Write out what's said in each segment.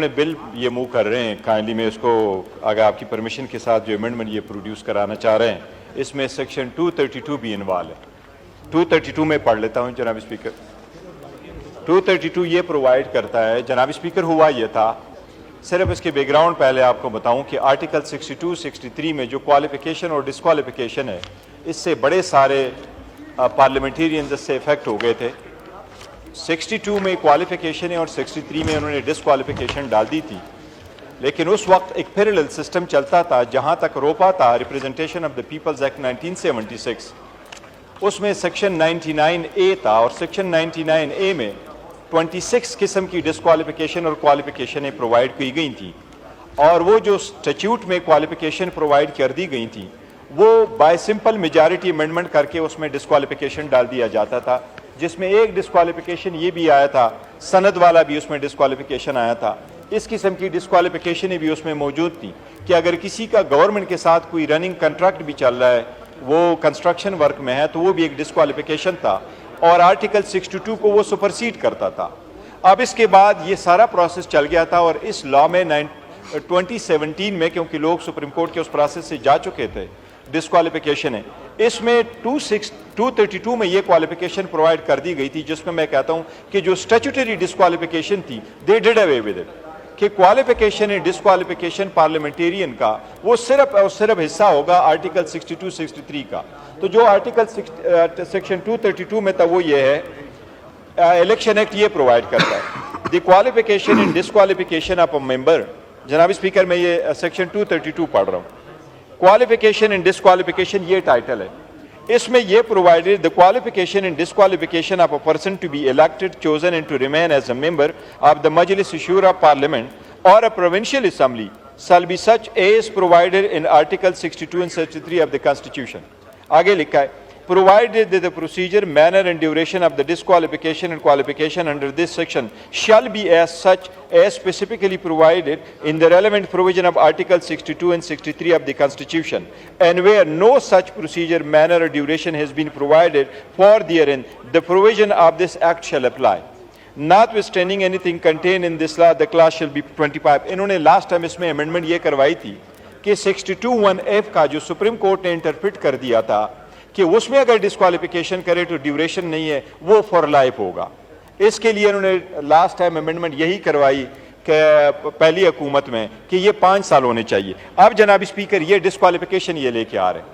इन्होंने बिल ये मूव कर रहे हैं, काइंडली मैं इसको अगर आपकी परमिशन के साथ जो अमेंडमेंट ये प्रोड्यूस कराना चाह रहे हैं, इसमें सेक्शन 232 भी इन्वॉल्व है। 232 में पढ़ लेता हूँ जनाब स्पीकर। 232 ये प्रोवाइड करता है, जनाब स्पीकर, हुआ ये था, सिर्फ इसके बैकग्राउंड पहले आपको बताऊं कि आर्टिकल 62, 63 में जो क्वालिफिकेशन और डिस्क्वालिफिकेशन है, इससे बड़े सारे पार्लियामेंटेरियंस इससे इफेक्ट हो गए थे। 62 में क्वालिफिकेशन है और 63 में उन्होंने डिस्क्वालिफिकेशन डाल दी थी, लेकिन उस वक्त एक पैरेलल सिस्टम चलता था जहां तक रोपा था representation of the peoples act 1976, उसमें सेक्शन 99A था और सेक्शन 99A में 26 किस्म की डिस्क्वालिफिकेशन और क्वालिफिकेशनें प्रोवाइड की गई थी, और वो जो स्टैट्यूट में क्वालिफिकेशन प्रोवाइड कर दी गई थी वो बाय सिंपल मेजॉरिटी अमेंडमेंट करके उसमें डिस्क्वालिफिकेशन डाल दिया जाता था, जिसमें एक डिस्क्वालिफिकेशन ये भी आया था, सनद वाला भी उसमें डिस्क्वालिफिकेशन आया था। इस किस्म की डिस्क्वालिफिकेशन भी उसमें मौजूद थी कि अगर किसी का गवर्नमेंट के साथ कोई रनिंग कंट्रैक्ट भी चल रहा है, वो कंस्ट्रक्शन वर्क में है, तो वो भी एक डिस्क्वालिफिकेशन था और आर्टिकल 62 को वो सुपरसीड करता था। अब इसके बाद ये सारा प्रोसेस चल गया था और इस लॉ में 2017 में, क्योंकि लोग सुप्रीम कोर्ट के उस प्रोसेस से जा चुके थे, डिस्क्वालिफिकेशन है, इसमें 232 में ये क्वालिफिकेशन प्रोवाइड कर दी गई थी, जिसमें मैं कहता हूं कि जो स्टैट्यूटरी डिस्क्वालिफिकेशन थी they did away with it, कि क्वालिफिकेशन एंड डिस्क्वालिफिकेशन पार्लियामेंटेरियन का वो सिर्फ और सिर्फ हिस्सा होगा आर्टिकल 62, 63 का। तो जो आर्टिकल सेक्शन 232 में था वो ये है, इलेक्शन एक्ट ये प्रोवाइड करता है the qualification and disqualification of a member. जनाब स्पीकर, मैं ये सेक्शन 232 पढ़ रहा हूँ। क्वालिफिकेशन एंड डिस्क्वालिफिकेशन ये टाइटल है, इसमें ये provided the qualification and disqualification of a person to be elected, chosen and to remain as a member of the Majlis Shura parliament और a provincial assembly shall be such as provided in Article 62 and 63 of the Constitution. आगे लिखा है, provided that the procedure, manner and duration of the disqualification and qualification under this section shall be as such as specifically provided in the relevant provision of Article 62 and 63 of the Constitution, and where no such procedure, manner or duration has been provided for therein, the provision of this act shall apply. Notwithstanding anything contained in this law, the clause shall be 25. इन्होंने last time इसमें amendment ये करवाई थी कि 62(1)(f) का जो supreme court ने interpret कर दिया था कि उसमें अगर डिस्क्वालिफिकेशन करे तो ड्यूरेशन नहीं है, वो फॉर लाइफ होगा। इसके लिए इन्होंने लास्ट टाइम अमेंडमेंट यही करवाई कि पहली हुकूमत में कि ये 5 साल होने चाहिए। अब जनाब स्पीकर ये डिस्क्वालिफिकेशन ये लेके आ रहे हैं,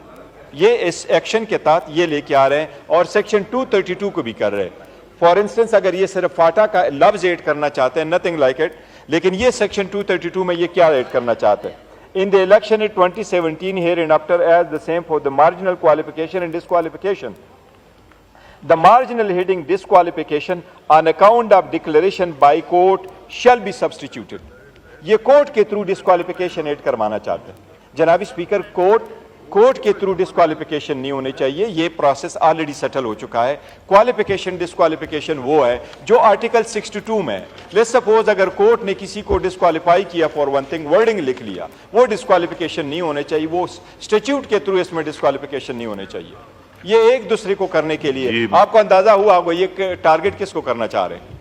ये इस एक्शन के तहत ये लेके आ रहे हैं और सेक्शन 232 को भी कर रहे हैं। फॉर इंस्टेंस अगर ये सिर्फ फाटा का लफ्ज ऐड करना चाहते हैं, नथिंग लाइक इट, लेकिन ये सेक्शन 232 में ये क्या ऐड करना चाहते हैं, in the election in 2017 here and after as the same for the marginal qualification and disqualification, the marginal heading disqualification on account of declaration by court shall be substituted. ये court के through disqualification add करवाना चाहते हैं। जनाब speaker, court के through disqualification नहीं होने चाहिए, ये प्रोसेस ऑलरेडी सेटल हो चुका है। क्वालिफिकेशन डिस्क्वालिफिकेशन वो है जो आर्टिकल 62 में, लेट्स सपोज अगर कोर्ट ने किसी को डिस्क्वालीफाई किया फॉर वन थिंग, वर्डिंग लिख लिया, वो डिस्क्वालिफिकेशन नहीं होने चाहिए, वो स्टैट्यूट के थ्रू इसमें डिस्क्वालिफिकेशन नहीं होने चाहिए। ये एक दूसरे को करने के लिए आपको अंदाजा हुआ होगा ये टारगेट किसको करना चाह रहे हैं।